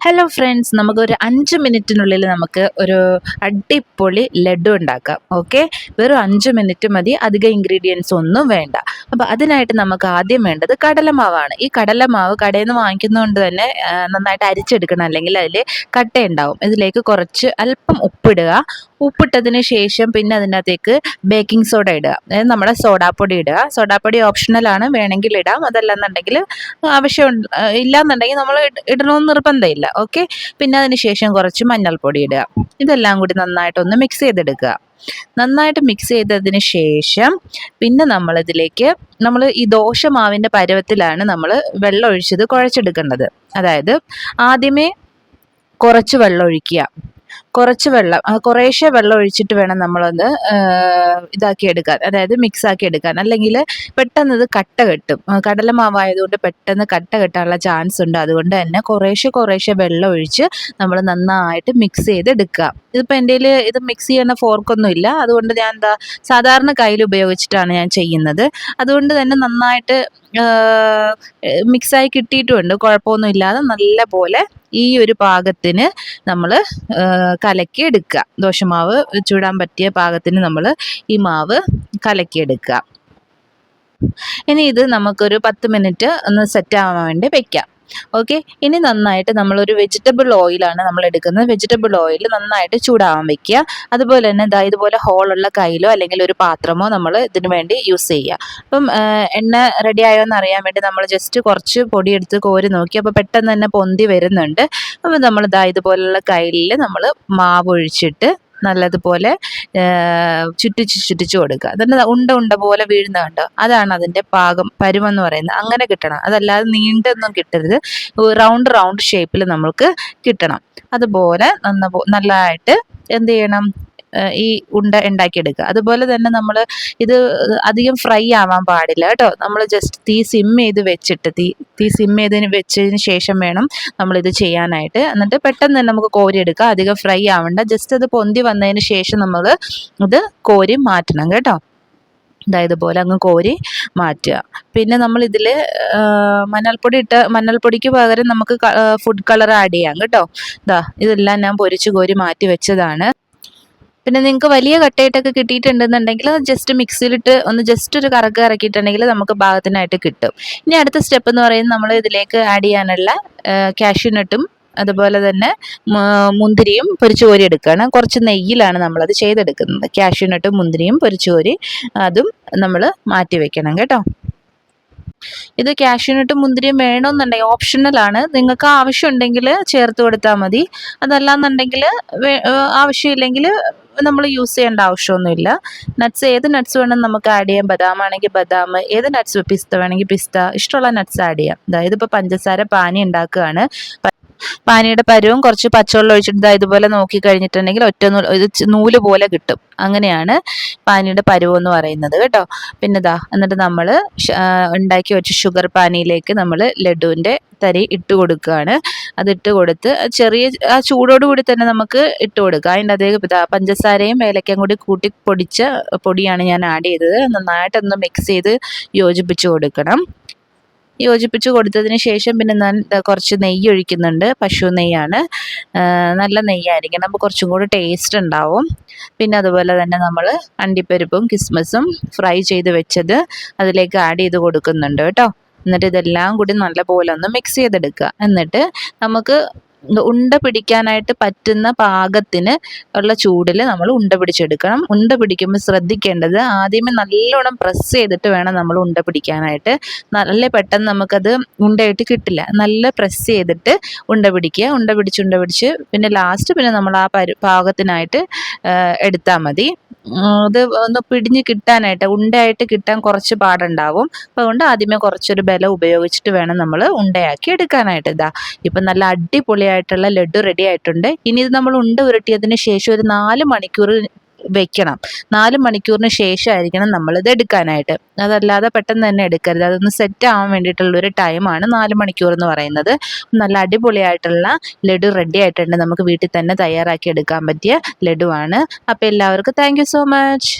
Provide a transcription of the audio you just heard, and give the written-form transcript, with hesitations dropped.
Hello friends, നമുക്കൊരു 5 മിനിറ്റിനുള്ളിൽ നമുക്ക് ഒരു അടിപൊളി ലഡു ഉണ്ടാക്കാം. ഓക്കെ, വെറും 5 മിനിറ്റ് മതി, അധികം ഇൻഗ്രീഡിയൻസ് ഒന്നും വേണ്ട. അപ്പോൾ അതിനായിട്ട് നമുക്ക് ആദ്യം വേണ്ടത് കടലമാവാണ്. ഈ കടലമാവ് കടയിൽ നിന്ന് വാങ്ങിക്കുന്നതുകൊണ്ട് തന്നെ നന്നായിട്ട് അരിച്ചെടുക്കണം, അല്ലെങ്കിൽ അതിൽ കട്ടയുണ്ടാവും. ഇതിലേക്ക് കുറച്ച് അല്പം ഉപ്പിടുക. ഉപ്പിട്ടതിന് ശേഷം പിന്നെ അതിനകത്തേക്ക് ബേക്കിംഗ് സോഡ ഇടുക, അതായത് നമ്മുടെ സോഡാപ്പൊടി ഇടുക. സോഡാപ്പൊടി ഓപ്ഷണലാണ്, വേണമെങ്കിൽ ഇടാം. അതല്ലെന്നുണ്ടെങ്കിൽ ആവശ്യം ഇല്ലാന്നുണ്ടെങ്കിൽ നമ്മൾ ഇടണമെന്ന് നിർബന്ധമില്ല. ഓക്കെ, പിന്നെ അതിന് ശേഷം കുറച്ച് മഞ്ഞൾപ്പൊടി ഇടുക. ഇതെല്ലാം കൂടി നന്നായിട്ടൊന്ന് മിക്സ് ചെയ്തെടുക്കുക. നന്നായിട്ട് മിക്സ് ചെയ്തതിന് ശേഷം പിന്നെ നമ്മൾ ഈ ദോശമാവിൻ്റെ പരുവത്തിലാണ് നമ്മൾ വെള്ളം ഒഴിച്ചത് കുഴച്ചെടുക്കേണ്ടത്. അതായത് ആദ്യമേ കുറച്ച് വെള്ളം ഒഴിക്കുക. കുറേശ്ശെ വെള്ളം ഒഴിച്ചിട്ട് വേണം നമ്മളൊന്ന് ഇതാക്കി എടുക്കാൻ, അതായത് മിക്സ് ആക്കി എടുക്കാൻ. അല്ലെങ്കിൽ പെട്ടെന്ന് ഇത് കട്ട കെട്ടും. കടലമാവായതുകൊണ്ട് പെട്ടെന്ന് കട്ട കെട്ടാനുള്ള ചാൻസ് ഉണ്ട്. അതുകൊണ്ട് തന്നെ കുറേശ്ശെ വെള്ളം ഒഴിച്ച് നമ്മൾ നന്നായിട്ട് മിക്സ് ചെയ്തെടുക്കുക. ഇതിപ്പോൾ എൻ്റെ കയ്യിൽ ഇത് മിക്സ് ചെയ്യുന്ന ഫോർക്കൊന്നും ഇല്ല, അതുകൊണ്ട് ഞാൻ സാധാരണ കയ്യിൽ ഉപയോഗിച്ചിട്ടാണ് ഞാൻ ചെയ്യുന്നത്. അതുകൊണ്ട് തന്നെ നന്നായിട്ട് മിക്സായി കിട്ടിയിട്ടുമുണ്ട്, കുഴപ്പമൊന്നും ഇല്ലാതെ നല്ല പോലെ ഈ ഒരു പാകത്തിന് നമ്മൾ കലക്കി എടുക്കുക. ദോശമാവ് ചൂടാൻ പറ്റിയ പാകത്തിന് നമ്മൾ ഈ മാവ് കലക്കിയെടുക്കുക. ഇനി ഇത് നമുക്കൊരു 10 മിനിറ്റ് ഒന്ന് സെറ്റ് ആവാൻ വേണ്ടി വെക്കാം. ഓക്കെ, ഇനി നന്നായിട്ട് നമ്മളൊരു വെജിറ്റബിൾ ഓയിലാണ് നമ്മൾ എടുക്കുന്നത്. വെജിറ്റബിൾ ഓയിൽ നന്നായിട്ട് ചൂടാവാൻ വെക്കുക. അതുപോലെ തന്നെ ഇതുപോലെ ഹോളുള്ള കയ്യിലോ അല്ലെങ്കിൽ ഒരു പാത്രമോ നമ്മൾ ഇതിന് വേണ്ടി യൂസ് ചെയ്യുക. അപ്പം എണ്ണ റെഡി ആയോ എന്ന് അറിയാൻ വേണ്ടി നമ്മൾ ജസ്റ്റ് കുറച്ച് പൊടിയെടുത്ത് കോരി നോക്കി. അപ്പോൾ പെട്ടെന്ന് തന്നെ പൊന്തി വരുന്നുണ്ട്. അപ്പോൾ നമ്മൾ ഇതുപോലുള്ള കയ്യിൽ നമ്മൾ മാവ് ഒഴിച്ചിട്ട് നല്ലതുപോലെ ചുറ്റിച്ച് കൊടുക്കുക. എന്നിട്ട് ഉണ്ട പോലെ വീഴുന്ന കണ്ടോ, അതാണ് അതിൻ്റെ പരുവെന്ന് പറയുന്നത്. അങ്ങനെ കിട്ടണം, അതല്ലാതെ നീണ്ടൊന്നും കിട്ടരുത്. റൗണ്ട് ഷേപ്പിൽ നമുക്ക് കിട്ടണം. അതുപോലെ നല്ലതായിട്ട് എന്ത് ചെയ്യണം, ഈ ഉണ്ട ഉണ്ടാക്കിയെടുക്കുക. അതുപോലെ തന്നെ നമ്മൾ ഇത് അധികം ഫ്രൈ ആവാൻ പാടില്ല കേട്ടോ. നമ്മൾ ജസ്റ്റ് തീ സിം ചെയ്ത് വെച്ചതിന് ശേഷം വേണം നമ്മളിത് ചെയ്യാനായിട്ട്. എന്നിട്ട് പെട്ടെന്ന് തന്നെ നമുക്ക് കോരിയെടുക്കാം. അധികം ഫ്രൈ ആവണ്ട, ജസ്റ്റ് അത് പൊന്തി വന്നതിന് ശേഷം നമ്മൾ ഇത് കോരി മാറ്റണം കേട്ടോ. ഇതുപോലെ അങ്ങ് കോരി മാറ്റുക. പിന്നെ നമ്മൾ ഇതിൽ മഞ്ഞൾപ്പൊടിക്ക് പകരം നമുക്ക് ഫുഡ് കളർ ആഡ് ചെയ്യാം കേട്ടോ. ഇതെല്ലാം ഞാൻ പൊരിച്ച് കോരി മാറ്റി വെച്ചതാണ്. പിന്നെ നിങ്ങൾക്ക് വലിയ കട്ടയിട്ടൊക്കെ കിട്ടിയിട്ടുണ്ടെന്നുണ്ടെങ്കിൽ ജസ്റ്റ് മിക്സിയിലിട്ട് ഒന്ന് ജസ്റ്റ് ഒരു കറക്ക് ഇറക്കിയിട്ടുണ്ടെങ്കിൽ നമുക്ക് പാകത്തിനായിട്ട് കിട്ടും. ഇനി അടുത്ത സ്റ്റെപ്പ് എന്ന് പറയുന്നത് നമ്മൾ ഇതിലേക്ക് ആഡ് ചെയ്യാനുള്ള കാഷ്യൂനട്ടും അതുപോലെ തന്നെ മുന്തിരിയും പൊരിച്ചു കോരി എടുക്കുകയാണ്. കുറച്ച് നെയ്യിലാണ് നമ്മളത് ചെയ്തെടുക്കുന്നത്. കാഷ്യൂനട്ടും മുന്തിരിയും പൊരിച്ചു കോരി അതും നമ്മൾ മാറ്റി വെക്കണം കേട്ടോ. ഇത് കാഷ്യൂനട്ടും മുന്തിരിയും വേണമെന്നുണ്ടെങ്കിൽ ഓപ്ഷണലാണ്, നിങ്ങൾക്ക് ആവശ്യമുണ്ടെങ്കിൽ ചേർത്ത് കൊടുത്താൽ മതി. അതല്ലാന്നുണ്ടെങ്കിൽ ആവശ്യമില്ലെങ്കിൽ നമ്മൾ യൂസ് ചെയ്യേണ്ട ആവശ്യമൊന്നുമില്ല. ഏത് നട്ട്സ് വേണമെങ്കിൽ നമുക്ക് ആഡ് ചെയ്യാം. ബദാം ആണെങ്കിൽ ബദാം, ഏത് നട്ട്സ്, പിസ്ത വേണമെങ്കിൽ പിസ്ത, ഇഷ്ടമുള്ള നട്ട്സ് ആഡ് ചെയ്യാം. അതായത് ഇപ്പോൾ പഞ്ചസാര പാനി ഉണ്ടാക്കുകയാണ്. പാനിയുടെ പരുവും കുറച്ച് പച്ചവെള്ളം ഒഴിച്ചിട്ട് ഇതുപോലെ നോക്കി കഴിഞ്ഞിട്ടുണ്ടെങ്കിൽ ഒറ്റ നൂല് പോലെ കിട്ടും. അങ്ങനെയാണ് പാനിയുടെ പരുവ് എന്ന് പറയുന്നത് കേട്ടോ. പിന്നെ എന്നിട്ട് നമ്മൾ ഉണ്ടാക്കി വെച്ച ഷുഗർ പാനിയിലേക്ക് നമ്മൾ ലഡുവിൻ്റെ തരി ഇട്ട് കൊടുക്കുകയാണ്. അതിട്ട് കൊടുത്ത് ആ ചൂടോടുകൂടി തന്നെ നമുക്ക് ഇട്ട് കൊടുക്കുക. അതിൻ്റെ അതേ പഞ്ചസാരയും ഏലക്കയും കൂടി കൂട്ടി പൊടിച്ച പൊടിയാണ് ഞാൻ ആഡ് ചെയ്തത്. നന്നായിട്ടൊന്ന് മിക്സ് ചെയ്ത് യോജിപ്പിച്ച് കൊടുക്കണം. യോജിപ്പിച്ച് കൊടുത്തതിന് ശേഷം പിന്നെ ഞാൻ കുറച്ച് നെയ്യ് ഒഴിക്കുന്നുണ്ട്. പശു നെയ്യാണ്, നല്ല നെയ്യായിരിക്കണം, അപ്പോൾ കുറച്ചും കൂടി ടേസ്റ്റ് ഉണ്ടാവും. പിന്നെ അതുപോലെ തന്നെ നമ്മൾ അണ്ടിപ്പരിപ്പും കിസ്മസും ഫ്രൈ ചെയ്ത് വെച്ചത് അതിലേക്ക് ആഡ് ചെയ്ത് കൊടുക്കുന്നുണ്ട് കേട്ടോ. എന്നിട്ട് ഇതെല്ലാം കൂടി നല്ലപോലെ ഒന്ന് മിക്സ് ചെയ്തെടുക്കുക. എന്നിട്ട് നമുക്ക് ഉണ്ട പിടിക്കാനായിട്ട് പറ്റുന്ന പാകത്തിന് ഉള്ള ചൂടിൽ നമ്മൾ ഉണ്ട പിടിച്ചെടുക്കണം. ഉണ്ട പിടിക്കുമ്പോൾ ശ്രദ്ധിക്കേണ്ടത് ആദ്യമേ നല്ലോണം പ്രസ് ചെയ്തിട്ട് വേണം നമ്മൾ ഉണ്ട പിടിക്കാനായിട്ട്. നല്ല പെട്ടെന്ന് നമുക്കത് ഉണ്ടയായിട്ട് കിട്ടില്ല. നല്ല പ്രസ് ചെയ്തിട്ട് ഉണ്ട പിടിക്കുക. ഉണ്ട പിടിച്ച് പിന്നെ ലാസ്റ്റ് നമ്മൾ ആ പാകത്തിനായിട്ട് എടുത്താൽ മതി. ഇത് ഒന്ന് പിടിഞ്ഞ് കിട്ടാനായിട്ട്, ഉണ്ടയായിട്ട് കിട്ടാൻ കുറച്ച് പാടുണ്ടാവും. അപ്പോൾ അതുകൊണ്ട് ആദ്യമേ കുറച്ചൊരു ബലം ഉപയോഗിച്ചിട്ട് വേണം നമ്മൾ ഉണ്ടയാക്കി എടുക്കാനായിട്ട്. ഇപ്പം നല്ല അടിപൊളിയായിട്ടുള്ള ലഡു റെഡി ആയിട്ടുണ്ട്. ഇനി ഇത് നമ്മൾ ഉണ്ട ഉരുട്ടിയതിന് ശേഷം ഒരു 4 മണിക്കൂർ വെക്കണം. 4 മണിക്കൂറിന് ശേഷമായിരിക്കണം നമ്മളിത് എടുക്കാനായിട്ട്. അതല്ലാതെ പെട്ടെന്ന് തന്നെ എടുക്കരുത്. അതൊന്ന് സെറ്റ് ആവാൻ വേണ്ടിയിട്ടുള്ളൊരു ടൈമാണ് 4 മണിക്കൂർ എന്ന് പറയുന്നത്. നല്ല അടിപൊളിയായിട്ടുള്ള ലഡു റെഡി ആയിട്ടുണ്ട്. നമുക്ക് വീട്ടിൽ തന്നെ തയ്യാറാക്കി എടുക്കാൻ പറ്റിയ ലഡുവാണ്. അപ്പോൾ എല്ലാവർക്കും താങ്ക് യു സോ മച്ച്.